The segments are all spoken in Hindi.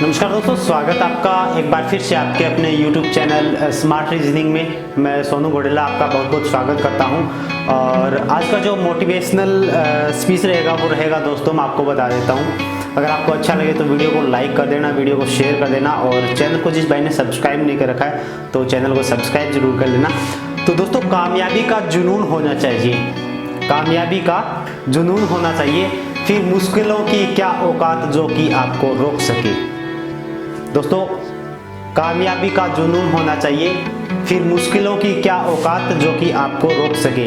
नमस्कार दोस्तों, स्वागत आपका एक बार फिर से आपके अपने YouTube चैनल स्मार्ट रीजनिंग में। मैं सोनू घोडेला आपका बहुत बहुत स्वागत करता हूं। और आज का जो मोटिवेशनल स्पीच रहेगा वो रहेगा दोस्तों, मैं आपको बता देता हूं। अगर आपको अच्छा लगे तो वीडियो को लाइक कर देना, वीडियो को शेयर कर देना, और चैनल को जिस भाई ने सब्सक्राइब नहीं कर रखा है तो चैनल को सब्सक्राइब जरूर कर लेना। तो दोस्तों, कामयाबी का जुनून होना चाहिए, कामयाबी का जुनून होना चाहिए, फिर मुश्किलों की क्या औकात जो कि आपको रोक सके। दोस्तों, कामयाबी का जुनून होना चाहिए, फिर मुश्किलों की क्या औकात जो कि आपको रोक सके।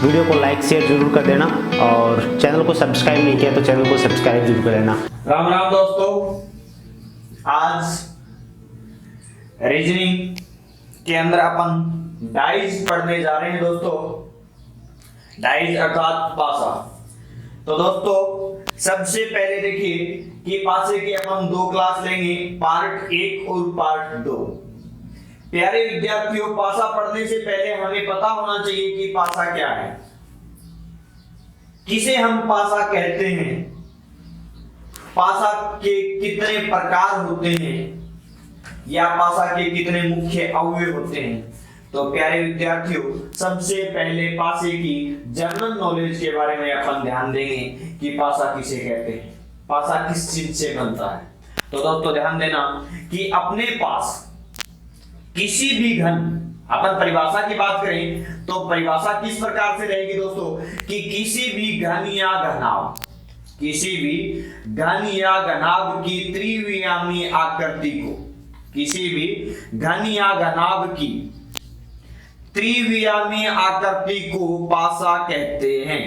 वीडियो को लाइक शेयर जरूर कर देना, और चैनल को सब्सक्राइब नहीं किया तो चैनल को सब्सक्राइब जरूर कर लेना। राम राम दोस्तों, आज रीजनिंग के अंदर अपन डाइज पढ़ने जा रहे हैं दोस्तों। डाइज अर्थात पासा। तो दोस्तों, सबसे पहले देखिए कि पासे के अपन दो क्लास लेंगे, पार्ट 1 और पार्ट 2। प्यारे विद्यार्थियों, पासा पढ़ने से पहले हमें पता होना चाहिए कि पासा क्या है, किसे हम पासा कहते हैं, पासा के कितने प्रकार होते हैं, या पासा के कितने मुख्य अवयव होते हैं। तो प्यारे विद्यार्थियों, सबसे पहले पासे की जनरल नॉलेज के बारे में अपन ध्यान देंगे कि पासा किसे कहते हैं, पासा किस चीज से बनता है। तो दोस्तों ध्यान देना कि अपने पास किसी भी घन, अपन परिभाषा की बात करें तो परिभाषा किस प्रकार से रहेगी दोस्तों, कि किसी भी घन या घनाभ, किसी भी घन या घनाभ की त्रिवियामी आकृति को, किसी भी घन या घनाभ की त्रिवियामी आकृति को पासा कहते हैं।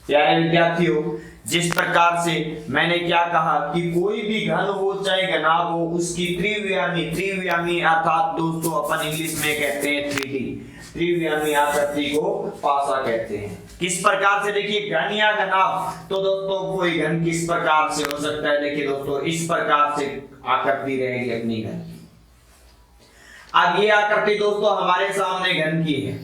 प्यारे विद्यार्थियों, जिस प्रकार से मैंने क्या कहा कि कोई भी घन हो चाहे घनाभ हो, उसकी त्रिवियामी अर्थात दोस्तों अपन इंग्लिश में कहते हैं 3D, त्रिवियामी आकृति को पासा कहते हैं। किस प्रकार से, देखिए घन या घनाभ, तो दोस्तों कोई घन किस प्रकार से हो सकता है, देखिए दोस्तों इस प्रकार से आकृति रहेगी अपनी घन। अब ये आकृति दोस्तों हमारे सामने घन की है।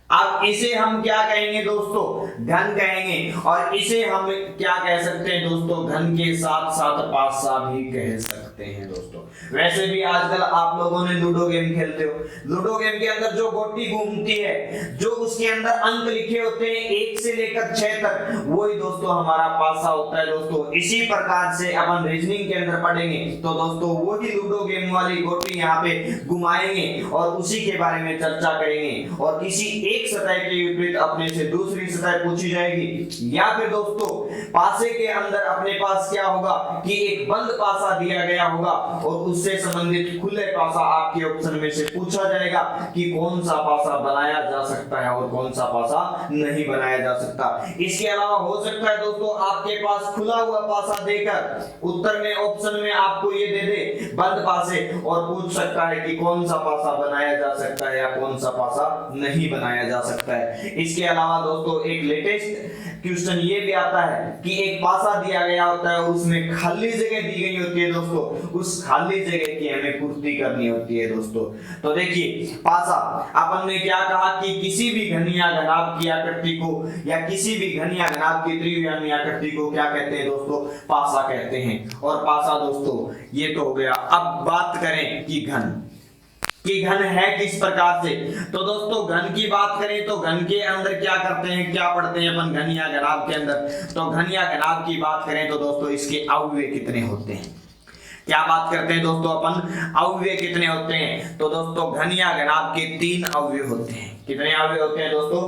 अब इसे हम क्या कहेंगे दोस्तों, घन कहेंगे, और इसे हम क्या कह सकते हैं दोस्तों, घन के साथ साथ पासा भी कह सकते हैं दोस्तों। वैसे भी आजकल आप लोगों ने लूडो गेम खेलते हो, लूडो गेम के अंदर जो गोटी घूमती है, जो उसके अंदर अंक लिखे होते हैं 1 से लेकर 6 तक, वही दोस्तों हमारा पासा होता है दोस्तों। इसी प्रकार से अपन रीजनिंग के अंदर पढ़ेंगे तो दोस्तों वही लूडो गेम वाली गोटी यहाँ पे घुमाएंगे और उसी के बारे में चर्चा करेंगे, और किसी एक सतह के विपरीत अपने से दूसरी सतह पूछी जाएगी। या फिर दोस्तों पासे के अंदर अपने पास क्या होगा कि एक बंद पासा दिया गया होगा, और उससे संबंधित खुले पासा आपके ऑप्शन में से पूछा जाएगा कि कौन सा पासा बनाया जा सकता है और कौन सा पासा नहीं बनाया जा सकता। इसके अलावा हो सकता है दोस्तों आपके पास खुला हुआ पासा देकर उत्तर में ऑप्शन में आपको ये दे दे बंद पासे, और पूछ सकता है कि कौन सा पासा बनाया जा सकता है या कौन सा पासा नहीं बनाया जा सकता है। इसके अलावा दोस्तों एक लेटेस्ट क्वेश्चन ये भी आता है कि एक पासा दिया गया होता है, उसमें खाली जगह दी गई होती है दोस्तों, उस खाली जगह की हमें पूर्ति करनी होती है दोस्तों। तो देखिए पासा, अपन ने क्या कहा कि किसी भी घन या घनाभ की आकृति को, या किसी भी घन या घनाभ की त्रिवियामी आकृति को क्या कहते हैं दोस्तों, पासा कहते हैं। और पासा दोस्तों ये तो हो गया। अब बात करें कि घन है किस प्रकार से, तो दोस्तों घन की बात करें तो घन के अंदर क्या करते हैं, क्या पढ़ते हैं अपन घन या घनाभ के अंदर। तो घन या घनाभ की बात करें तो दोस्तों इसके अवयव कितने होते हैं, क्या बात करते हैं दोस्तों अपन, अवयव कितने होते हैं। तो दोस्तों घन या घनाभ के 3 अवयव होते हैं। कितने अवयव होते हैं दोस्तों,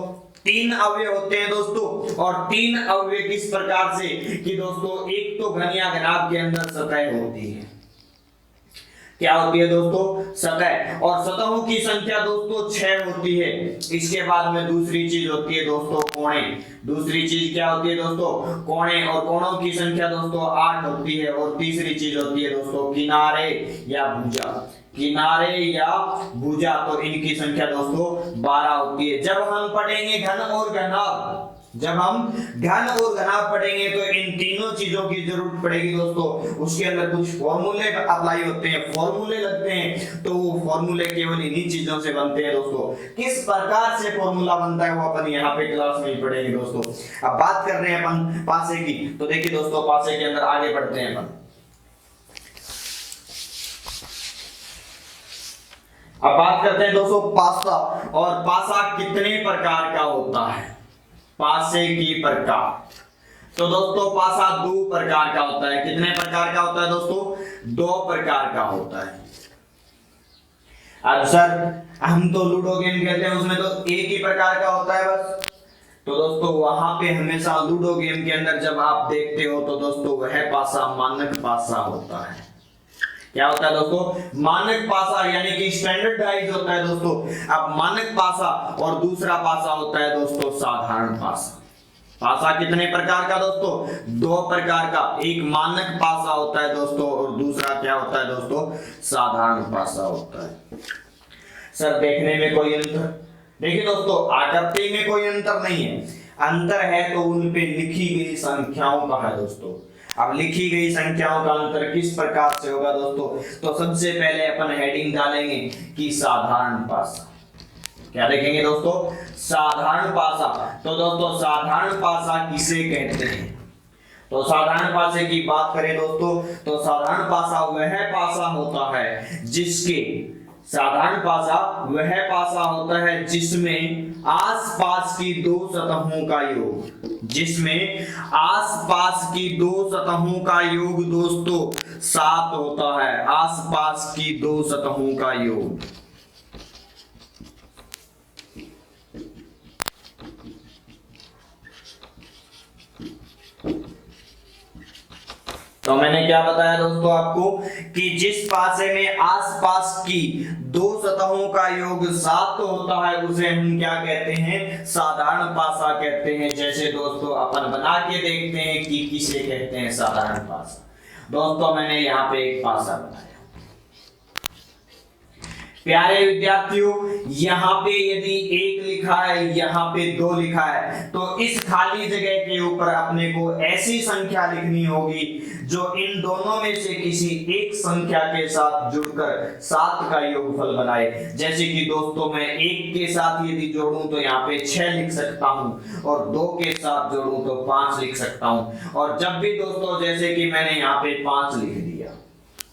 3 अवयव होते हैं दोस्तों। और 3 अवयव किस प्रकार से कि दोस्तों, एक तो घन या घनाभ के अंदर सतह होती है, क्या होती है दोस्तों, सतह, और सतहों की संख्या दोस्तों 6 होती है। इसके बाद में दूसरी चीज होती है दोस्तों कोणे। दूसरी चीज क्या होती है दोस्तों, कोणे, और कोणों की संख्या दोस्तों 8 होती है। और तीसरी चीज होती है दोस्तों किनारे या भुजा, किनारे या भुजा, तो इनकी संख्या दोस्तों 12 होती है। जब हम पढ़ेंगे घन और घनाभ, जब हम घन और घनाभ पढ़ेंगे तो इन तीनों चीजों की जरूरत पड़ेगी दोस्तों। उसके अंदर कुछ फॉर्मूले अप्लाई होते हैं, फॉर्मूले लगते हैं, तो वो फॉर्मूले केवल इन्हीं चीजों से बनते हैं दोस्तों। किस प्रकार से फॉर्मूला बनता है वो अपन यहाँ पे क्लास में ही पढ़ेंगे दोस्तों। अब बात कर रहे हैं अपन पासे की, तो देखिए दोस्तों पासे के अंदर आगे बढ़ते हैं अपन। अब बात करते हैं दोस्तों पासा, और पासा कितने प्रकार का होता है, पासे की प्रकार। तो दोस्तों पासा दो प्रकार का होता है। कितने प्रकार का होता है दोस्तों? दो प्रकार का होता है। अब सर हम तो लूडो गेम खेलते हैं, उसमें तो एक ही प्रकार का होता है बस। तो दोस्तों वहां पे हमेशा लूडो गेम के अंदर जब आप देखते हो तो दोस्तों वह पासा मानक पासा होता है। क्या होता है दोस्तों? मानक पासा, यानी कि स्टैंडर्डाइज होता है दोस्तों। अब मानक पासा और दूसरा पासा होता है दोस्तों साधारण पासा। पासा कितने प्रकार का दोस्तों? दो प्रकार का। एक मानक पासा होता है दोस्तों और दूसरा क्या होता है दोस्तों? साधारण पासा होता है। सर देखने में कोई अंतर? देखिए दोस्तों आकृति में कोई अंतर नहीं है, अंतर है तो उन पे लिखी गई संख्याओं का है दोस्तों। अब लिखी गई संख्याओं का अंतर किस प्रकार से होगा दोस्तों? तो सबसे पहले अपन हेडिंग डालेंगे कि साधारण पासा। क्या देखेंगे दोस्तों? साधारण पासा। तो दोस्तों साधारण पासा किसे कहते हैं? तो साधारण पासे की बात करें दोस्तों तो साधारण पासा वह पासा होता है जिसके, साधारण पासा वह पासा होता है जिसमें आसपास की दो सतहों का योग, जिसमें आसपास की दो सतहों का योग दोस्तों 7 होता है। आसपास की दो सतहों का योग। तो मैंने क्या बताया दोस्तों आपको कि जिस पासे में आसपास की दो सतहों का योग 7 होता है उसे हम क्या कहते हैं? साधारण पासा कहते हैं। जैसे दोस्तों अपन बना के देखते हैं कि किसे कहते हैं साधारण पासा। दोस्तों मैंने यहाँ पे एक पासा बनाया। प्यारे विद्यार्थियों यहाँ पे यदि 1 लिखा है, यहाँ पे 2 लिखा है, तो इस खाली जगह के ऊपर अपने को ऐसी संख्या लिखनी होगी जो इन दोनों में से किसी एक संख्या के साथ जुड़कर 7 का योगफल बनाए। जैसे कि दोस्तों मैं 1 के साथ यदि जोड़ूं तो यहाँ पे 6 लिख सकता हूं, और 2 के साथ जोड़ूं तो 5 लिख सकता हूं। और जब भी दोस्तों जैसे कि मैंने यहाँ पे 5 लिख दिया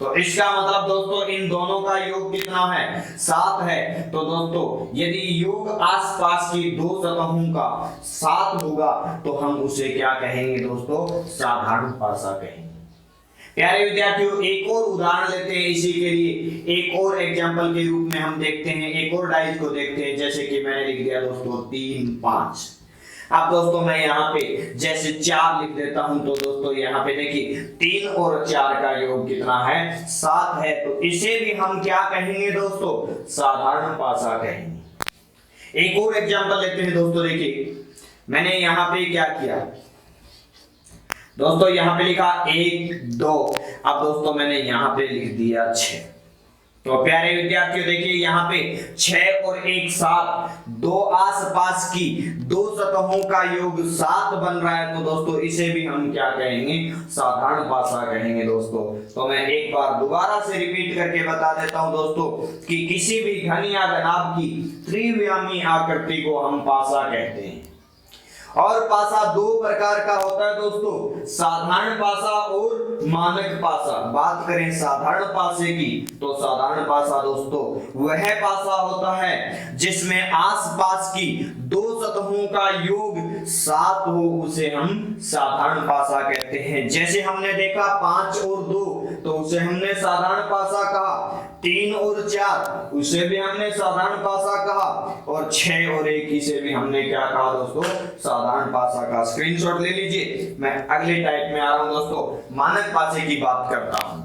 तो इसका मतलब दोस्तों इन दोनों का योग कितना है? 7 है। तो दोस्तों यदि योग आसपास की दो सतहों का 7 होगा तो हम उसे क्या कहेंगे दोस्तों? साधारण पासा कहेंगे। प्यारे विद्यार्थियों एक और उदाहरण लेते हैं इसी के लिए, एक और एग्जांपल के रूप में हम देखते हैं, एक और डाइस को देखते हैं। जैसे कि मैंने लिख दिया दोस्तों 3 5। अब दोस्तों मैं यहाँ पे जैसे 4 लिख देता हूं तो दोस्तों यहाँ पे देखिए 3 और 4 का योग कितना है? 7 है। तो इसे भी हम क्या कहेंगे दोस्तों? साधारण पासा कहेंगे। एक और एग्जांपल लेते हैं दोस्तों। देखिए मैंने यहाँ पे क्या किया दोस्तों, यहाँ पे लिखा 1 2। अब दोस्तों मैंने यहाँ पे लिख दिया 6। तो प्यारे विद्यार्थियों देखिए यहाँ पे 6 और 1 7, दो आसपास की दो सतहों का योग 7 बन रहा है। तो दोस्तों इसे भी हम क्या कहेंगे? साधारण पासा कहेंगे दोस्तों। तो मैं एक बार दोबारा से रिपीट करके बता देता हूं दोस्तों कि किसी भी घन या घनाभ की त्रिवियामी आकृति को हम पासा कहते हैं। और पासा दो प्रकार का होता है दोस्तों, साधारण पासा और मानक पासा। बात करें साधारण पासे की तो साधारण पासा दोस्तों वह पासा होता है जिसमें आसपास की दो सतहों का योग 7 हो, उसे हम साधारण पासा कहते हैं। जैसे हमने देखा 5 और 2 तो उसे हमने साधारण पासा कहा, 3 और 4 उसे भी हमने साधारण पासा कहा, और 6 और 1 इसे भी हमने क्या कहा दोस्तों? साधारण पासा का। स्क्रीनशॉट ले लीजिए। मैं अगले टाइप में आ रहा हूं दोस्तों, मानक पासे की बात करता हूं।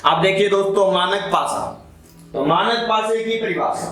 अब देखिए दोस्तों मानक पासा। तो मानक पासे की परिभाषा,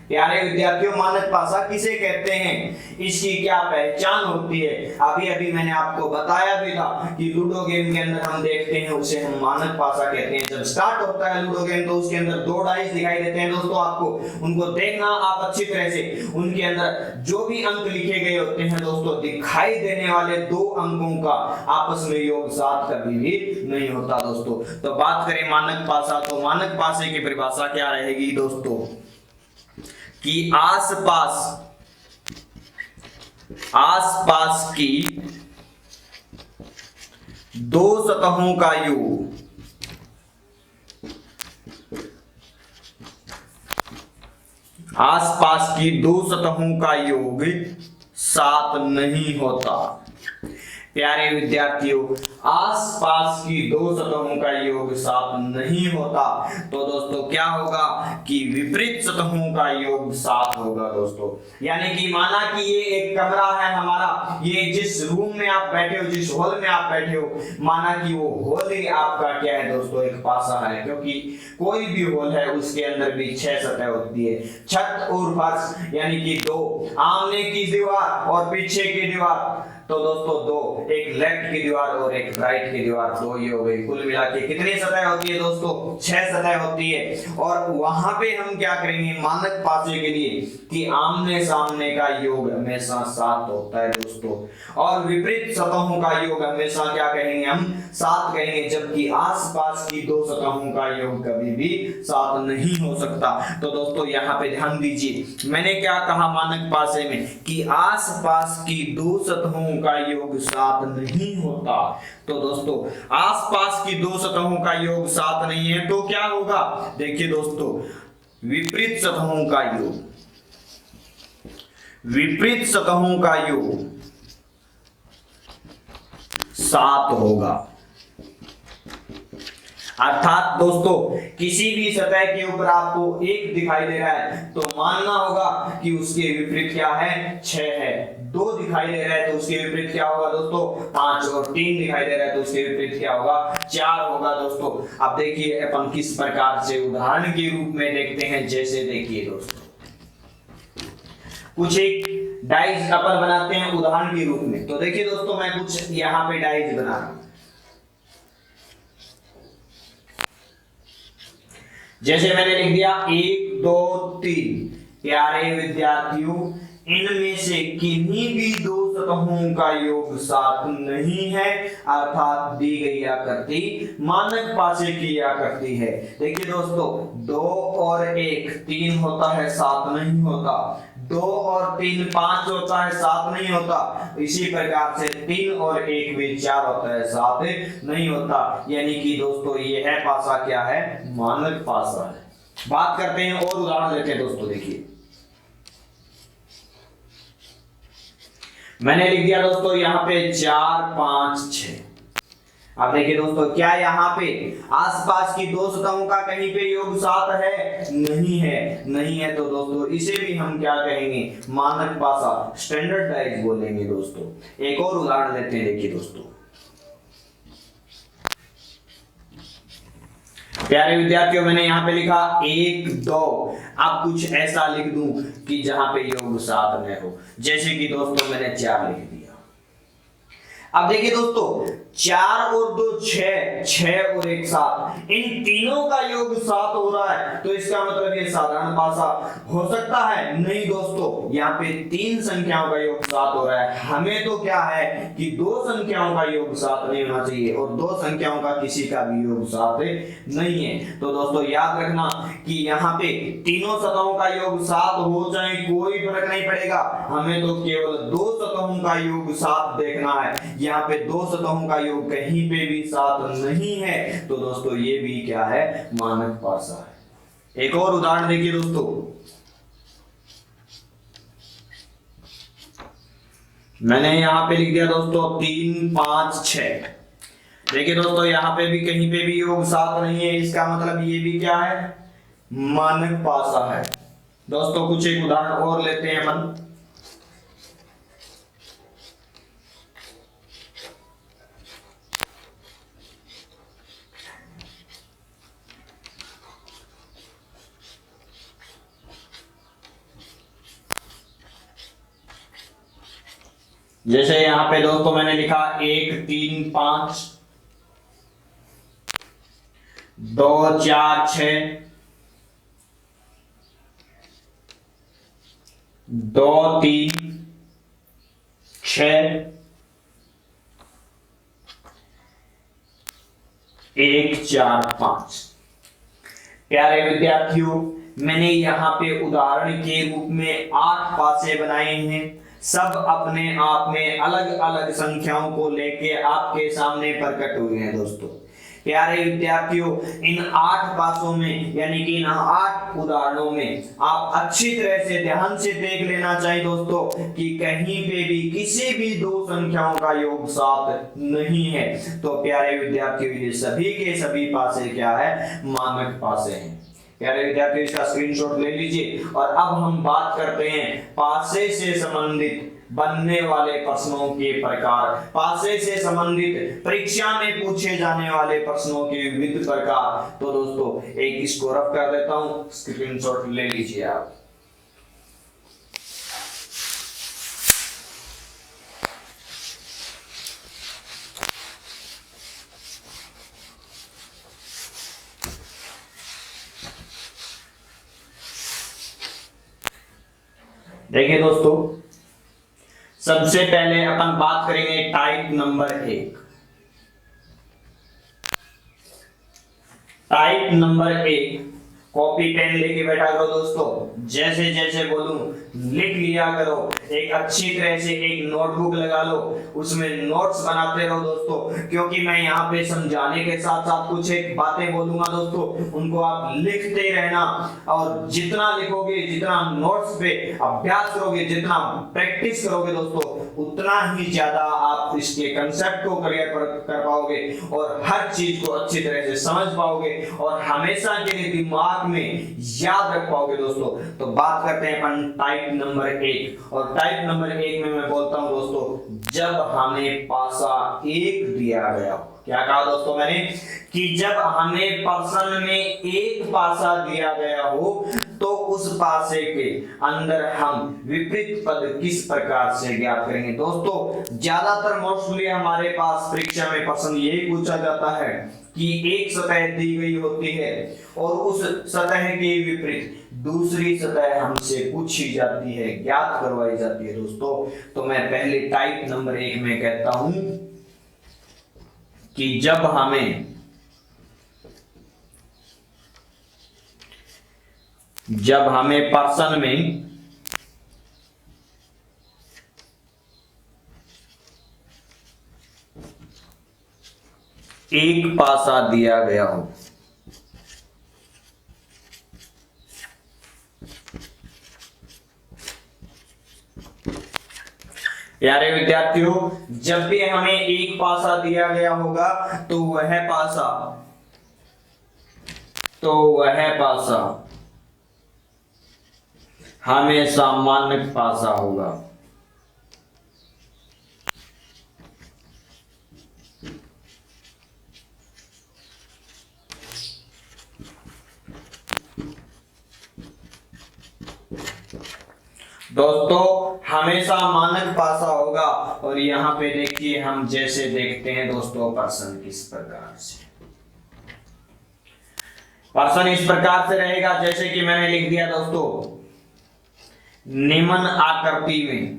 प्यारे विद्यार्थियों, मानक पासा किसे कहते हैं, इसकी क्या पहचान होती है? अभी अभी मैंने आपको बताया भी था कि लूडो गेम के अंदर हम देखते हैं उसे हम मानक पासा कहते हैं। जब स्टार्ट होता है लूडो गेम तो उसके अंदर 2 डाइस दिखाई देते हैं दोस्तों, आपको उनको देखना आप अच्छी तरह से। उनके अंदर जो भी अंक लिखे गए होते हैं दोस्तों, दिखाई देने वाले 2 अंकों का आपस में योग 7 कभी भी नहीं होता दोस्तों। तो बात करें मानक पासा, तो मानक पासे की परिभाषा क्या रहेगी दोस्तों, कि आसपास की 2 सतहों का योग आसपास की 2 सतहों का योग 7 नहीं होता। प्यारे विद्यार्थियों, आसपास की 2 सतहों का योग 7 नहीं होता, तो दोस्तों क्या होगा कि विपरीत सतहों का योग 7 होगा दोस्तों। यानी कि माना कि ये एक कमरा है हमारा, ये जिस रूम में आप बैठे हो, जिस हॉल में आप बैठे हो, माना कि वो हॉल ही आपका क्या है दोस्तों, एक पासा है, क्योंकि कोई भी हॉल है उसके अंदर भी 6 सतह होती है। छत और फर्श यानी कि 2, आमने की दीवार और पीछे की दीवार, तो दोस्तों 2, एक लेफ्ट की दीवार और एक राइट की दीवार, 2 ये हो गई। कुल मिला के कितनी सतह होती है दोस्तों, 6 सतह होती है। और वहां पे हम क्या करेंगे मानक पासे के लिए, कि आमने सामने का योग हमेशा 7 होता है दोस्तों, और विपरीत सतहों का योग हमेशा क्या कहेंगे हम, 7 कहेंगे, जबकि आसपास की 2 सतहों का योग कभी भी 7 नहीं हो सकता। तो दोस्तों यहाँ पे ध्यान दीजिए, मैंने क्या कहा मानक पासे में, कि आसपास की 2 सतहों का योग 7 नहीं होता। तो दोस्तों आसपास की 2 सतहों का योग 7 नहीं है, तो क्या होगा, देखिए दोस्तों, विपरीत सतहों का योग, विपरीत सतहों का योग 7 होगा। अर्थात दोस्तों किसी भी सतह के ऊपर आपको 1 दिखाई दे रहा है तो मानना होगा कि उसके विपरीत क्या है, 6 है। 2 दिखाई दे रहा है तो उसके विपरीत क्या होगा दोस्तों, 5, और 3 दिखाई दे रहा है तो उसके विपरीत क्या होगा, 4 होगा दोस्तों। अब देखिए अपन किस प्रकार से उदाहरण के रूप में देखते हैं, जैसे देखिए दोस्तों, कुछ एक डाइस अपन बनाते हैं उदाहरण के रूप में। तो देखिए दोस्तों, मैं कुछ यहाँ पे डाइस बना रहा हूं, जैसे मैंने लिख दिया 1 2 3। प्यारे विद्यार्थियों, इनमें से किन्हीं भी 2 सतहों का योग 7 नहीं है, अर्थात दी गई आकृति मानक पासे की आकृति है। देखिए दोस्तों, 2 और 1 3 होता है, 7 नहीं होता। 2 और 3 5 होता है, 7 नहीं होता। इसी प्रकार से 3 और 1 भी 4 होता है, 7 नहीं होता। यानी कि दोस्तों ये है पासा क्या है, मानक पासा है। बात करते हैं और उदाहरण लेते हैं दोस्तों। देखिए मैंने लिख दिया दोस्तों यहाँ पे 4 5 6। अब देखिए दोस्तों, क्या यहाँ पे आसपास की 2 सतहों का कहीं पे योग 7 है, नहीं है। नहीं है तो दोस्तों इसे भी हम क्या कहेंगे, मानक पासा, स्टैंडर्डाइज बोलेंगे दोस्तों। एक और उदाहरण लेते हैं। देखिए दोस्तों, प्यारे विद्यार्थियों, मैंने यहाँ पे लिखा 1 2। अब कुछ ऐसा लिख दूं कि जहां पे योग 7 में हो, जैसे कि दोस्तों मैंने 4 लिख दिया। अब देखिए दोस्तों, 4 और 2 6, 6 और 1 7, इन तीनों का योग 7 हो रहा है, तो इसका मतलब ये साधारण पासा हो सकता है? नहीं दोस्तों, यहाँ पे 3 संख्याओं का योग 7 हो रहा है। हमें तो क्या है कि 2 संख्याओं का योग 7 नहीं होना चाहिए, और 2 संख्याओं का किसी का भी योग 7 नहीं है। तो दोस्तों याद रखना कि यहाँ पे तीनों सतहों का योग 7 हो जाए कोई फर्क नहीं पड़ेगा, हमें तो केवल 2 सतहों का योग 7 देखना है। यहाँ पे 2 सतहों का योग कहीं पे भी 7 नहीं है, तो दोस्तों ये भी क्या है, मानक पासा है। एक और उदाहरण देखिए दोस्तों, मैंने यहाँ पे लिख दिया दोस्तों 3 5 6। देखिए दोस्तों, यहाँ पे भी कहीं पे भी योग 7 नहीं है, इसका मतलब ये भी क्या है, मानक पासा है। दोस्तों कुछ एक उदाहरण और लेते हैं अपन। जैसे यहाँ पे दोस्तों मैंने लिखा 1 3 5 2 4 6 2 3 6 1 4 5। प्यारे विद्यार्थियों, मैंने यहाँ पे उदाहरण के रूप में 8 पासे बनाए हैं। सब अपने आप में अलग अलग संख्याओं को लेके आपके सामने प्रकट हुए हैं। दोस्तों प्यारे विद्यार्थियों, इन 8 पासों में यानी कि इन 8 उदाहरणों में आप अच्छी तरह से ध्यान से देख लेना चाहिए दोस्तों कि कहीं पे भी किसी भी दो संख्याओं का योग 7 नहीं है। तो प्यारे विद्यार्थियों, ये सभी के सभी पासे क्या है? मानक पासे हैं। प्यारे विद्यार्थियों, इसका स्क्रीनशॉट ले लीजिए। और अब हम बात करते हैं पासे से संबंधित बनने वाले प्रश्नों के प्रकार, पासे से संबंधित परीक्षा में पूछे जाने वाले प्रश्नों के विविध प्रकार। तो दोस्तों एक इसको रफ कर देता हूं, स्क्रीनशॉट ले लीजिए आप। देखिए दोस्तों, सबसे पहले अपन बात करेंगे type number 1। Type number 1, copy pen लेके बैठा करो दोस्तों, जैसे जैसे बोलूं लिख लिया करो। एक अच्छी तरह से एक नोटबुक लगा लो, उसमें नोट्स बनाते रहो दोस्तों, क्योंकि मैं यहाँ पे समझाने के साथ साथ कुछ एक बातें बोलूंगा दोस्तों, उनको आप लिखते रहना। और जितना लिखोगे, जितना नोट्स पे अभ्यास करोगे, जितना प्रैक्टिस करोगे दोस्तों, उतना ही ज्यादा आप इसके कंसेप्ट को क्लियर कर पाओगे और हर चीज को अच्छी तरह से समझ पाओगे और हमेशा के लिए दिमाग में याद रख पाओगे दोस्तों। तो बात करते हैं अपन टाइप नंबर 1। और टाइप नंबर 1 में मैं बोलता हूं दोस्तों, जब हमें पासा 1 दिया गया हो। क्या कहा दोस्तों मैंने? कि जब हमें प्रश्न में 1 पासा दिया गया हो तो उस पासे के अंदर हम विपरीत पद किस प्रकार से ज्ञात करेंगे। दोस्तों ज्यादातर मोस्टली हमारे पास परीक्षा में प्रश्न यही पूछा जाता है कि एक सतह दी गई होती है और उस सतह के विपरीत दूसरी सतह हमसे पूछी जाती है, ज्ञात करवाई जाती है दोस्तों। तो मैं पहले टाइप नंबर 1 में कहता हूं कि जब हमें प्रश्न में एक पासा दिया गया हो, प्यारे विद्यार्थियों, जब भी हमें एक पासा दिया गया होगा तो वह पासा हमेशा मानक पासा होगा। दोस्तों हमेशा मानक पासा होगा। और यहाँ पे देखिए, हम जैसे देखते हैं दोस्तों प्रश्न किस प्रकार से, प्रश्न इस प्रकार से रहेगा जैसे कि मैंने लिख दिया दोस्तों, निम्न आकृति में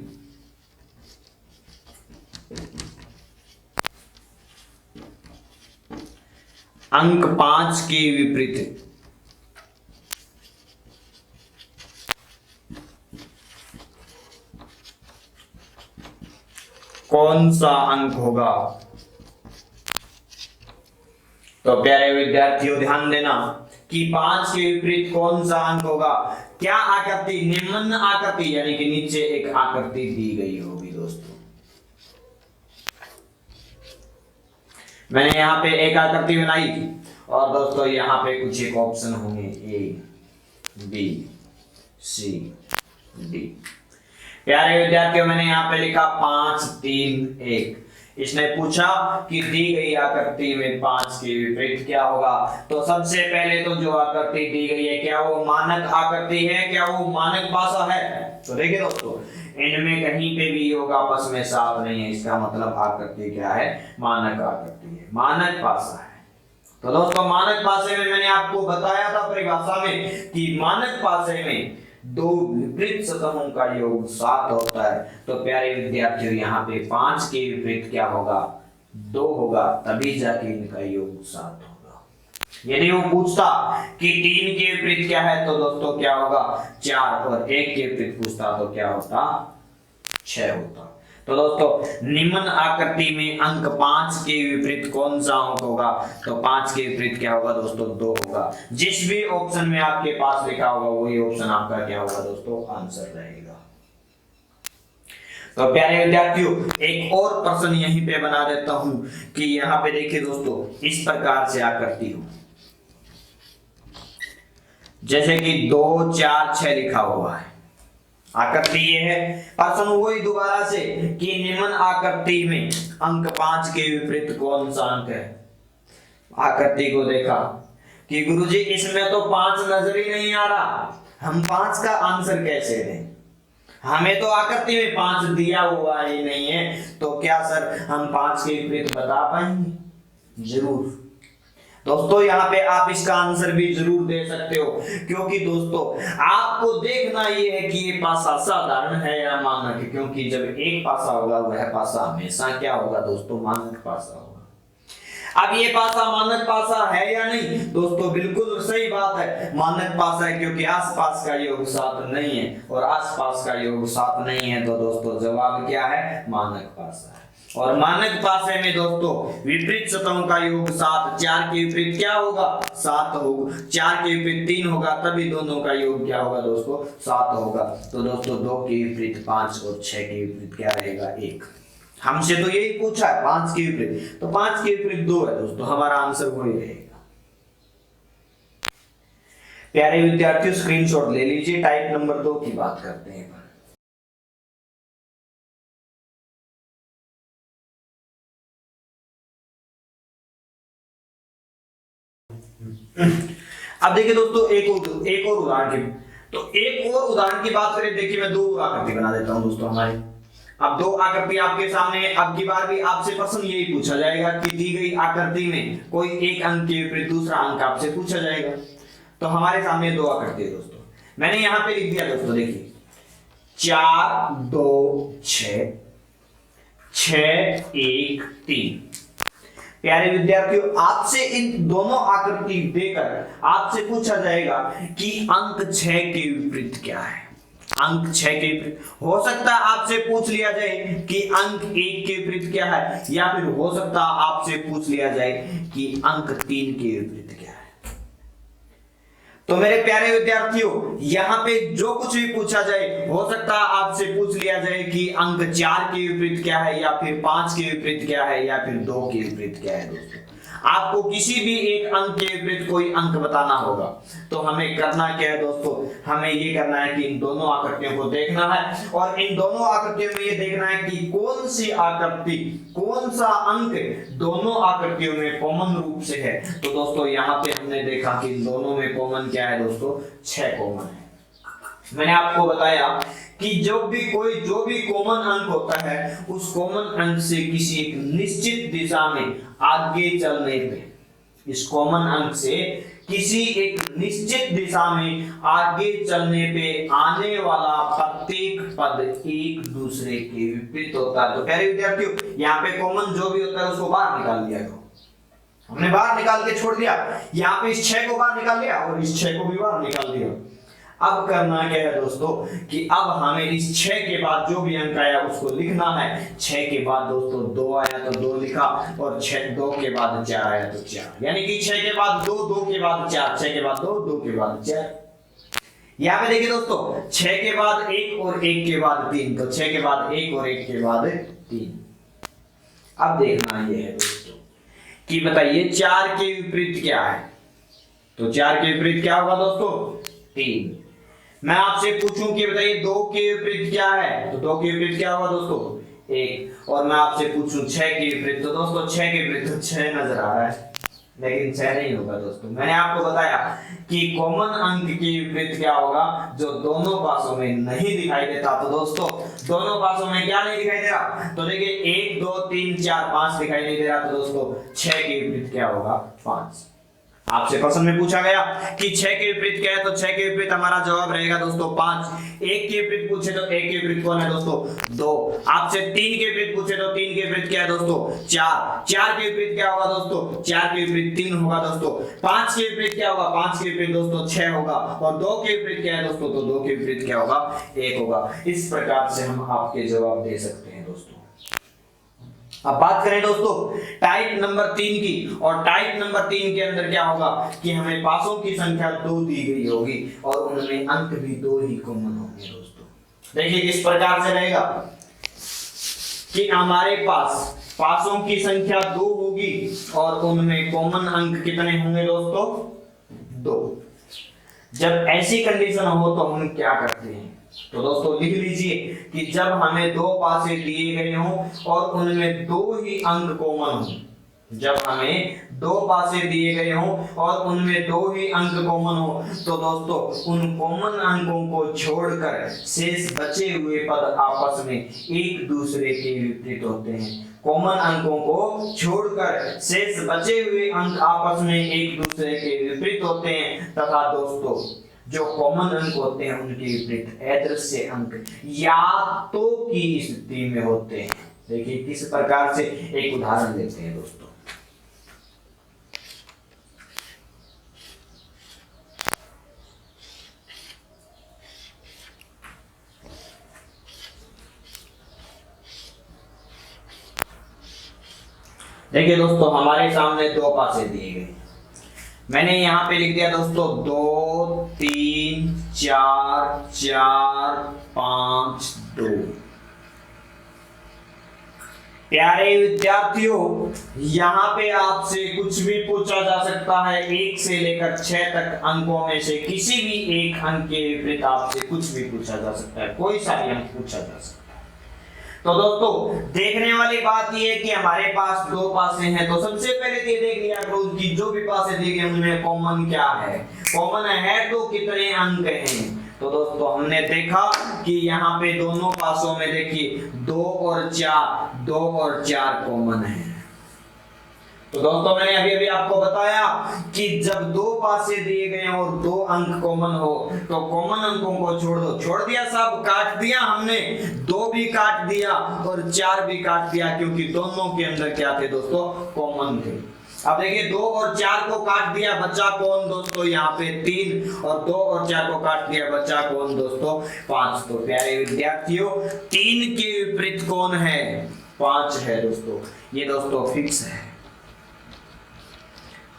अंक 5 के विपरीत कौन सा अंक होगा। तो प्यारे विद्यार्थियों ध्यान देना कि 5 के विपरीत कौन सा अंक होगा। क्या आकृति? निम्न आकृति, यानी कि नीचे एक आकृति दी गई होगी दोस्तों। मैंने यहाँ पे एक आकृति बनाई और दोस्तों यहाँ पे कुछ एक ऑप्शन होंगे, ए बी सी डी। प्यारे विद्यार्थियों, मैंने यहाँ पे लिखा 5 3 1। इसने पूछा कि दी गई आकृति में 5 के विपरीत क्या होगा। तो सबसे पहले तो जो आकृति दी गई है क्या वो मानक आकृति है, क्या वो मानक पासा है? तो देखिए दोस्तों, इनमें कहीं पे भी योग आपस में साथ नहीं है, इसका मतलब आकृति क्या है? मानक आकृति है, मानक पासा है। तो दोस्तों मानक पासे में मैंने आपको बताया था परिभाषा में कि मानक पासे में दो विपरीत सतहों का योग 7 होता है। तो प्यारे विद्यार्थियों, यहाँ पे 5 के विपरीत क्या होगा? 2 होगा, तभी जाके इनका योग 7 होगा। यदि वो पूछता कि 3 के विपरीत क्या है तो दोस्तों क्या होगा? 4, और 1 के विपरीत पूछता तो क्या होता? 6 होता। तो दोस्तों निम्न आकृति में अंक 5 के विपरीत कौन सा अंक होगा? तो 5 के विपरीत क्या होगा दोस्तों? 2 होगा। जिस भी ऑप्शन में आपके पास लिखा होगा वही ऑप्शन आपका क्या होगा दोस्तों? आंसर रहेगा। तो प्यारे विद्यार्थियों, एक और प्रश्न यहीं पे बना देता हूं कि यहाँ पे देखिए दोस्तों, इस प्रकार से आकृति हो, जैसे कि 2, 4, 6 लिखा हुआ है। आकृति ये है, प्रश्न वही दोबारा से कि निम्न आकृति में अंक 5 के विपरीत कौन सा अंक है? आकृति को देखा कि गुरुजी इसमें तो 5 नजर ही नहीं आ रहा, हम 5 का आंसर कैसे दें? हमें तो आकृति में 5 दिया हुआ ही नहीं है, तो क्या सर हम 5 के विपरीत बता पाएंगे? जरूर दोस्तों, यहाँ पे आप इसका आंसर भी जरूर दे सकते हो, क्योंकि दोस्तों आपको देखना ये है कि ये पासा साधारण है या मानक है, क्योंकि जब एक पासा होगा वह पासा हमेशा क्या होगा दोस्तों? मानक पासा होगा। अब ये पासा मानक पासा है या नहीं? दोस्तों बिल्कुल सही बात है, मानक पासा है, क्योंकि आसपास का योग 7 नहीं है, और आसपास का योग 7 नहीं है, तो दोस्तों जवाब क्या है? मानक पासा है। और मानक पासे में दोस्तों विपरीत सतहों का योग 7, 4 के विपरीत क्या होगा? 7 होगा, 4 के विपरीत 3 होगा, तभी दोनों का योग क्या होगा दोस्तों? 7 होगा। तो दोस्तों 2 के विपरीत 5 और 6 के विपरीत क्या रहेगा? 1। हमसे तो यही पूछा है 5 के विपरीत, तो 5 के विपरीत 2 है दोस्तों, हमारा आंसर वही रहेगा। प्यारे विद्यार्थियों, स्क्रीनशॉट ले लीजिए, टाइप नंबर 2 की बात करते हैं। अब देखिए दोस्तों, एक और उदाहरण की, तो एक और उदाहरण की बात करें। देखिए मैं 2 आकृति बना देता हूं दोस्तों हमारे। अब 2 आकृति आपके सामने है। अब की बार भी आपसे प्रश्न यही पूछा जाएगा कि दी गई आकृति में कोई एक अंक के विपरीत दूसरा अंक आपसे पूछा जाएगा। तो हमारे सामने 2 आकृति है दोस्तों, मैंने यहां पे लिख दिया दोस्तों, देखिए 4, 2, 6, 6, 1, 3। प्यारे विद्यार्थियों, आपसे इन दोनों आकृति देकर आपसे पूछा जाएगा कि अंक 6 के विपरीत क्या है? अंक 6 के विपरीत हो सकता है आपसे पूछ लिया जाए कि अंक 1 के विपरीत क्या है, या फिर हो सकता है आपसे पूछ लिया जाए कि अंक 3 के विपरीत क्या है। तो मेरे प्यारे विद्यार्थियों, यहाँ पे जो कुछ भी पूछा जाए, हो सकता है आपसे पूछ लिया जाए कि अंक 4 के विपरीत क्या है, या फिर 5 के विपरीत क्या है, या फिर 2 के विपरीत क्या है। दोस्तों आपको किसी भी एक अंक के विपरीत कोई अंक बताना होगा, तो हमें करना क्या है दोस्तों? हमें ये करना है कि इन दोनों आकृतियों को देखना है, और इन दोनों आकृतियों में ये देखना है कि कौन सी आकृति, कौन सा अंक दोनों आकृतियों में कॉमन रूप से है। तो दोस्तों यहाँ पे हमने देखा कि इन दोनों में कॉमन क्या है दोस्तों? 6 कॉमन है। मैंने आपको बताया कि जो भी कॉमन अंक होता है, उस कॉमन अंक से किसी एक निश्चित दिशा में आगे चलने पे, इस कॉमन अंक से किसी एक निश्चित दिशा में आगे चलने पे आने वाला प्रत्येक पद एक दूसरे के विपरीत होता है। तो प्यारे विद्यार्थियों, यहाँ पे कॉमन जो भी होता है उसको बाहर निकाल दिया करो। हमने बाहर निकाल के छोड़ दिया, यहाँ पे इस 6 को बाहर निकाल लिया और इस 6 को भी बाहर निकाल दिया। अब करना क्या है दोस्तों कि अब हमें इस 6 के बाद जो भी अंक आया उसको लिखना है। 6 के बाद दोस्तों 2 आया तो 2 लिखा, और 2 के बाद 4 आया तो 4, यानी कि 6 के बाद 2, 2 के बाद 4, 6 के बाद 2, 2 के बाद 4। यहाँ पे देखिए दोस्तों, 6 के बाद 1 और 1 के बाद 3, तो 6 के बाद 1 और 1 के बाद 3। अब देखना ये है दोस्तों कि बताइए 4 के विपरीत क्या है। तो 4 के विपरीत क्या होगा दोस्तों? 3। मैं आपसे पूछूं कि बताइए 2 के विपरीत क्या है, तो 2 के विपरीत क्या होगा दोस्तों? 1। और मैं आपसे पूछूं 6 के विपरीत, तो दोस्तों 6 के विपरीत तो 6 नजर आ रहा है, लेकिन 6 नहीं होगा दोस्तों। मैंने आपको बताया कि कॉमन अंक के विपरीत क्या होगा, जो दोनों पासों में नहीं दिखाई देता। तो दोस्तों दोनों पासों में क्या नहीं दिखाई दे रहा, तो देखिए 1 2 3 4 5 दिखाई नहीं दे रहा, तो दोस्तों 6 के विपरीत क्या होगा, 5। आपसे प्रश्न में पूछा गया कि 6 के विपरीत क्या है, तो 6 के विपरीत हमारा जवाब रहेगा दोस्तों 5। 1 के विपरीत पूछे तो 1 के विपरीत कौन है दोस्तों, 2। आपसे 3 के विपरीत पूछे तो 3 के विपरीत क्या है दोस्तों, 4। 4 के विपरीत क्या होगा दोस्तों, 4 के विपरीत 3 होगा दोस्तों। 5 के विपरीत क्या होगा, 5 के विपरीत दोस्तों 6 होगा। और 2 के विपरीत क्या है दोस्तों, तो 2 के विपरीत क्या होगा, 1 होगा। इस प्रकार से हम आपके जवाब दे सकते हैं दोस्तों। अब बात करें दोस्तों टाइप नंबर 3 की, और टाइप नंबर 3 के अंदर क्या होगा कि हमें पासों की संख्या 2 दी गई होगी और उनमें अंक भी 2 ही कॉमन होंगे दोस्तों। देखिए किस प्रकार से रहेगा कि हमारे पास पासों की संख्या 2 होगी और उनमें कॉमन अंक कितने होंगे दोस्तों, 2। जब ऐसी कंडीशन हो तो हम क्या करते हैं, तो दोस्तों लिख लीजिए कि जब हमें 2 पासे दिए गए हों और उनमें 2 ही अंक कॉमन हो, जब हमें 2 पासे दिए गए हों और उनमें 2 ही अंक कॉमन हो, तो दोस्तों उन कॉमन अंकों को छोड़कर शेष बचे हुए पद आपस में एक दूसरे के विपरीत होते हैं। कॉमन अंकों को छोड़कर शेष बचे हुए अंक आपस में एक दूसरे के विपरीत होते हैं, तथा दोस्तों जो कॉमन अंक होते हैं उनके विपरीत अदृश्य अंक या तो की स्थिति में होते हैं। देखिए किस प्रकार से, एक उदाहरण लेते हैं दोस्तों। देखिए दोस्तों हमारे सामने 2 पासे दिए गए, मैंने यहाँ पे लिख दिया दोस्तों 2 3 4 4 5 2। प्यारे विद्यार्थियों, यहाँ पे आपसे कुछ भी पूछा जा सकता है, 1 से लेकर 6 तक अंकों में से किसी भी एक अंक के विपरीत आपसे कुछ भी पूछा जा सकता है, कोई सा भी अंक पूछा जा सकता है। तो दोस्तों देखने वाली बात यह है कि हमारे पास 2 पासे हैं, तो सबसे पहले ये देख लिया करो कि जो भी पासे दिए गए उनमें कॉमन क्या है, कॉमन है तो कितने अंक हैं। तो दोस्तों हमने देखा कि यहाँ पे दोनों पासों में देखिए 2 और 4 कॉमन है। तो दोस्तों मैंने अभी अभी आपको बताया कि जब 2 पासे दिए गए और 2 अंक कॉमन हो तो कॉमन अंकों को छोड़ दो, छोड़ दिया सब, काट दिया हमने, 2 भी काट दिया और 4 भी काट दिया, क्योंकि दोनों के अंदर क्या थे दोस्तों, कॉमन थे। अब देखिए 2 और 4 को काट दिया, बचा कौन दोस्तों, यहाँ पे 3, और 2 और 4 को काट दिया, बचा कौन दोस्तों, 5। तो प्यारे विद्यार्थियों 3 के विपरीत कौन है, 5 है दोस्तों, ये दोस्तों फिक्स है।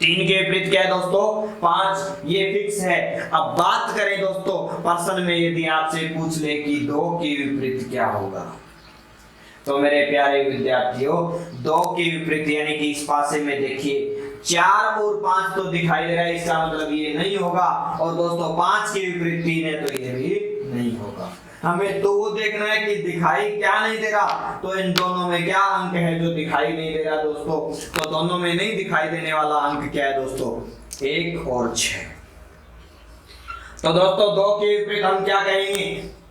3 के विपरीत क्या है दोस्तों, 5, ये फिक्स है। अब बात करें दोस्तों प्रश्न में यदि आपसे पूछ ले कि 2 के विपरीत क्या होगा, तो मेरे प्यारे विद्यार्थियों 2 के विपरीत यानी कि इस पासे में देखिए 4 और 5 तो दिखाई दे रहा है, इसका मतलब ये नहीं होगा, और दोस्तों 5 के विपरीत 3 है तो ये भी नहीं होगा। हमें तो वो देखना है कि दिखाई क्या नहीं दे रहा, तो इन दोनों में क्या अंक है जो दिखाई नहीं दे रहा दोस्तों, तो दोनों में नहीं दिखाई देने वाला अंक क्या है दोस्तों, 1 और 6। तो दोस्तों 2 के विपरीत हम क्या कहेंगे,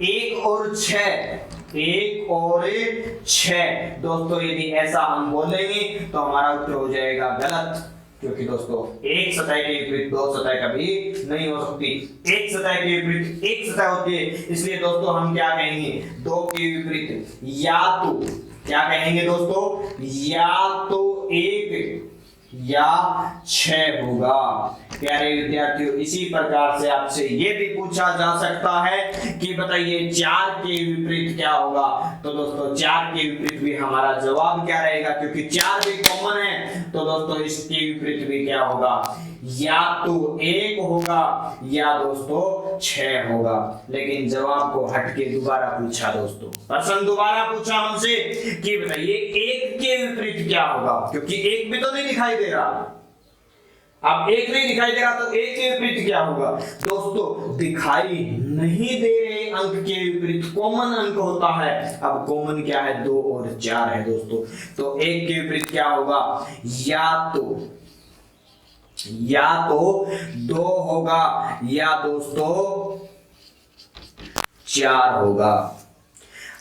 1 और 6, 1 और 6। दोस्तों यदि ऐसा हम बोलेंगे तो हमारा उत्तर हो जाएगा गलत, क्योंकि दोस्तों एक सतह के विपरीत 2 सतह कभी नहीं हो सकती, एक सतह के विपरीत एक सतह होती है। इसलिए दोस्तों हम क्या कहेंगे, 2 के विपरीत या तो क्या कहेंगे दोस्तों, या तो 1 या 6 होगा। प्यारे विद्यार्थियों इसी प्रकार से आपसे ये भी पूछा जा सकता है कि बताइए 4 के विपरीत क्या होगा, तो दोस्तों 4 के विपरीत भी हमारा जवाब क्या रहेगा, क्योंकि 4 भी कॉमन है, तो दोस्तों इसके विपरीत भी क्या होगा, या तो 1 होगा या दोस्तों 6 होगा। लेकिन जवाब को हटके दोबारा पूछा दोस्तों, प्रश्न दोबारा पूछा हमसे कि बताइए 1 के विपरीत क्या होगा, क्योंकि 1 भी तो नहीं दिखाई दे रहा, अब एक नहीं दिखाई दे रहा तो एक के विपरीत क्या होगा दोस्तों, दिखाई नहीं दे रहे अंक के विपरीत कॉमन अंक होता है। अब कॉमन क्या है, 2 और 4 है दोस्तों। तो एक के विपरीत क्या होगा, या तो 2 होगा या दोस्तों 4 होगा।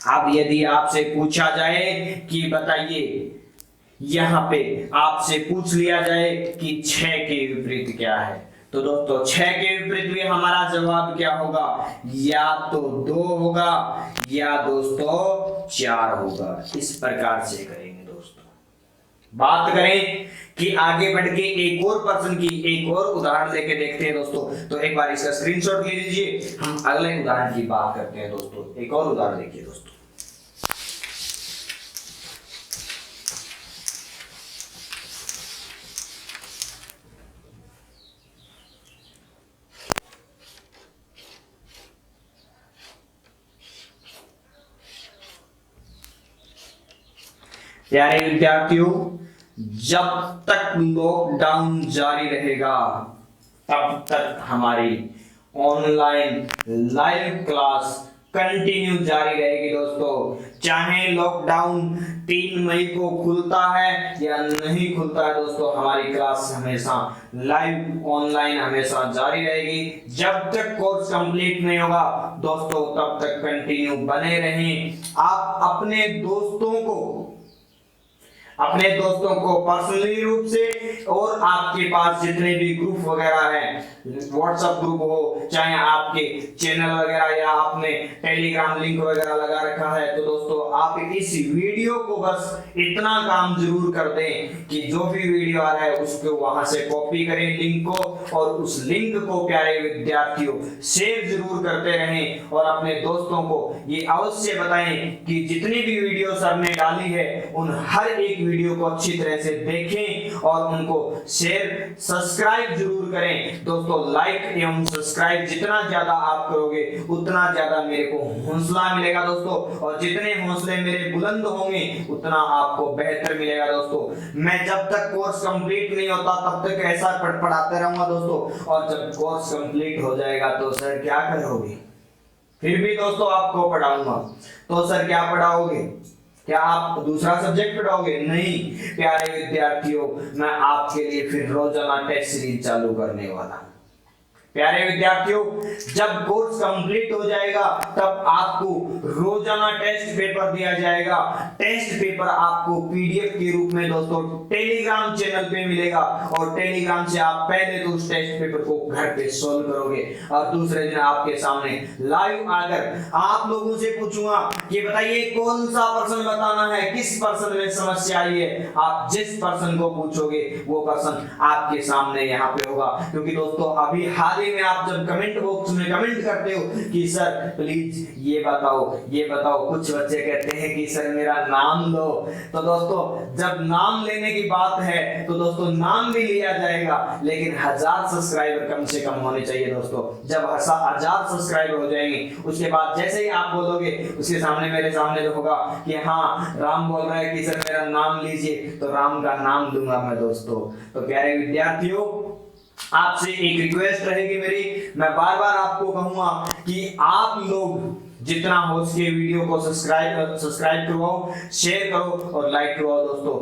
अब यदि आपसे पूछा जाए कि बताइए, यहां पे आपसे पूछ लिया जाए कि 6 के विपरीत क्या है, तो दोस्तों 6 के विपरीत भी हमारा जवाब क्या होगा, या तो 2 होगा या दोस्तों 4 होगा। इस प्रकार से करेंगे दोस्तों। बात करें कि आगे बढ़ के एक और पर्सन की एक और उदाहरण लेके देखते हैं दोस्तों। तो एक बार इसका स्क्रीनशॉट ले लीजिए, हम अगले उदाहरण की बात करते हैं दोस्तों। एक और उदाहरण देखिए दोस्तों। प्यारे विद्यार्थियों, जब तक लॉकडाउन जारी रहेगा तब तक हमारी ऑनलाइन लाइव क्लास कंटिन्यू जारी रहेगी दोस्तों। चाहे लॉकडाउन 3 मई को खुलता है या नहीं खुलता है दोस्तों, हमारी क्लास हमेशा लाइव ऑनलाइन हमेशा जारी रहेगी। जब तक कोर्स कंप्लीट नहीं होगा दोस्तों तब तक कंटिन्यू बने रहें। आप अपने दोस्तों को पर्सनली रूप से और आपके पास जितने भी ग्रुप वगैरह हैं, व्हाट्सएप ग्रुप हो, चाहे आपके चैनल वगैरह या आपने टेलीग्राम लिंक वगैरह लगा रखा है, तो दोस्तों आप इस वीडियो को बस इतना काम जरूर कर दें कि जो भी वीडियो आ रहा है उसको वहां से कॉपी करें लिंक को, और उस लिंक को प्यारे विद्यार्थियों शेयर जरूर करते रहें। और अपने दोस्तों को ये अवश्य बताएं कि जितनी भी वीडियो सर ने डाली है उन हर एक वीडियो को अच्छी तरह से देखें और उनको शेयर सब्सक्राइब जरूर करें दोस्तों। लाइक एवं सब्सक्राइब जितना ज्यादा आप करोगे उतना ज्यादा मेरे को हौसला मिलेगा दोस्तों, और जितने हौसले मेरे बुलंद होंगे उतना आपको बेहतर मिलेगा दोस्तों। मैं जब तक कोर्स कंप्लीट नहीं होता तब तक ऐसा पढ़ाते रहूंगा दोस्तों, और जब कोर्स कंप्लीट हो जाएगा तो सर क्या करोगे, फिर भी दोस्तों आपको पढ़ाऊंगा। तो सर क्या पढ़ाओगे, क्या आप दूसरा सब्जेक्ट पढ़ाओगे? नहीं प्यारे विद्यार्थियों, मैं आपके लिए फिर रोजाना टेस्ट सीरीज चालू करने वाला हूं। प्यारे विद्यार्थियों, जब कोर्स कंप्लीट हो जाएगा तब आपको रोजाना टेस्ट पेपर दिया जाएगा। टेस्ट पेपर आपको पीडीएफ के रूप में दोस्तों टेलीग्राम चैनल पे मिलेगा, और टेलीग्राम से आप पहले तो उस टेस्ट पेपर को घर पे सॉल्व करोगे, और दूसरे दिन आपके सामने लाइव आकर आप लोगों से पूछूंगा कि बताइए कौन सा पर्सन बताना है, किस पर्सन में समस्या आई है। आप जिस पर्सन को पूछोगे वो पर्सन आपके सामने यहाँ पे होगा। क्योंकि दोस्तों अभी हाल ही में आप जब कमेंट बॉक्स में कमेंट करते हो कि सर प्लीज ये बताओ, कुछ बच्चे कहते हैं कि सर मेरा नाम लो, तो दोस्तों जब नाम लेने की बात है तो दोस्तों नाम भी लिया जाएगा, लेकिन 1000 सब्सक्राइबर कम से कम होने चाहिए दोस्तों। जब 1000 सब्सक्राइबर हो जाएंगे उसके बाद जैसे ही आप बोलोगे उसके सामने मेरे सामने जो होगा कि हाँ राम बोल रहा है कि सर मेरा नाम लीजिए, तो राम का नाम दूंगा मैं दोस्तों। तो प्यारे विद्यार्थियों, आपसे एक रिक्वेस्ट रहेगी मेरी, मैं बार बार आपको कहूंगा कि आप लोग जितना हो सके वीडियो को सब्सक्राइब करवाओ, शेयर करो और लाइक करवाओ दोस्तों।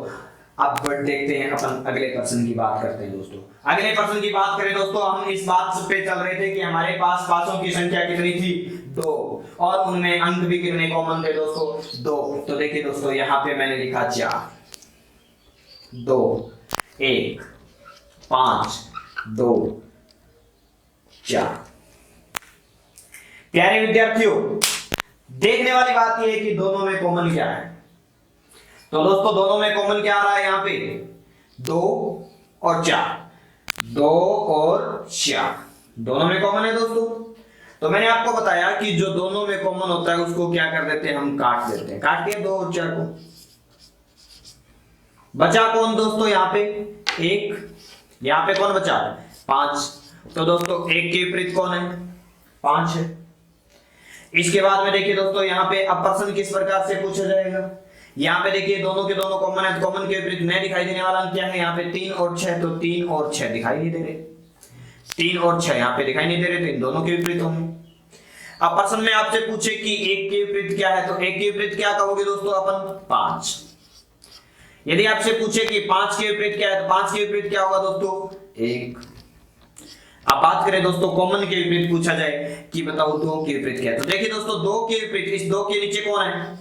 अब बढ़ देखते हैं अपन अगले पर्सन की बात करते हैं दोस्तों। अगले पर्सन की बात करें दोस्तों, हम इस बात पे चल रहे थे कि हमारे पास पासों की संख्या कितनी थी, 2, और उनमें अंक भी कितने कॉमन थे दोस्तों, 2। तो देखिए दोस्तों यहाँ पे मैंने लिखा 4, 2, 1, 5, 2, 4। प्यारे विद्यार्थियों, देखने वाली बात यह है कि दोनों में कॉमन क्या है। तो दोस्तों दोनों में कॉमन क्या आ रहा है यहाँ पे, 2 और 4, 2 और 4 दोनों में कॉमन है दोस्तों। तो मैंने आपको बताया कि जो दोनों में कॉमन होता है उसको क्या कर देते हैं, हम काट देते हैं। काट दिया 2 और 4 को, बचा कौन दोस्तों यहाँ पे 1, यहाँ पे कौन बचा 5। तो दोस्तों 1 के विपरीत कौन है, 5 है। इसके बाद में देखिए दोस्तों यहाँ पे अब प्रश्न किस प्रकार से पूछा जाएगा, यहाँ पे देखिए दोनों के दोनों कॉमन है, कॉमन के विपरीत नहीं दिखाई देने वाला अंक क्या है, यहाँ पे 3 और 6, तो 3 और 6 दिखाई नहीं दे रहे, 3 और 6 यहाँ पे दिखाई नहीं दे रहे, तो इन दोनों के विपरीत होंगे। अब प्रश्न में आपसे पूछे कि 1 के विपरीत क्या है, तो 1 के विपरीत क्या कहोगे दोस्तों अपन, 5। यदि आपसे पूछे कि 5 के विपरीत क्या है, तो 5 के विपरीत क्या होगा दोस्तों, 1। अब बात करें दोस्तों कॉमन के विपरीत पूछा जाए कि बताओ 2 के विपरीत क्या है, तो देखिए दोस्तों 2 के विपरीत, इस 2 के नीचे कौन है,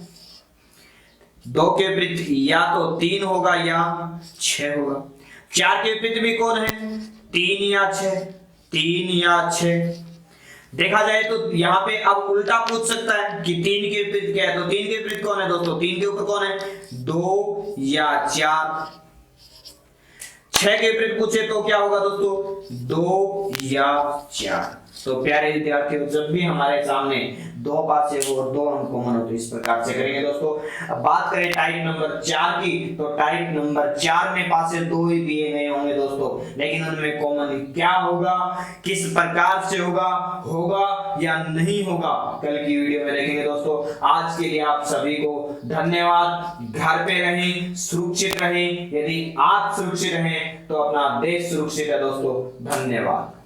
2 के विपरीत या तो 3 होगा या 6 होगा। 4 के विपरीत भी कौन है, 3 या 6, 3 या 6। देखा जाए तो यहाँ पे अब उल्टा पूछ सकता है कि 3 के विपरीत क्या है, तो 3 के विपरीत कौन है दोस्तों, 3 के ऊपर कौन है, 2 या 4। 6 के विपरीत पूछे तो क्या होगा दोस्तों, 2 या 4। तो प्यारे विद्यार्थियों, जब भी हमारे सामने 2 बात से हो और 2 अंक कॉमन हो तो इस प्रकार से करेंगे दोस्तों। अब बात करें टाइप नंबर 4 की, तो टाइप नंबर 4 में पास से 2 ही दिए गए होंगे दोस्तों, लेकिन उनमें कॉमन क्या होगा, किस प्रकार से होगा, होगा या नहीं होगा, कल की वीडियो में देखेंगे दोस्तों। आज के लिए आप सभी को धन्यवाद। घर पे रहें, सुरक्षित रहें, यदि आप सुरक्षित रहें तो अपना देश सुरक्षित है दोस्तों। धन्यवाद।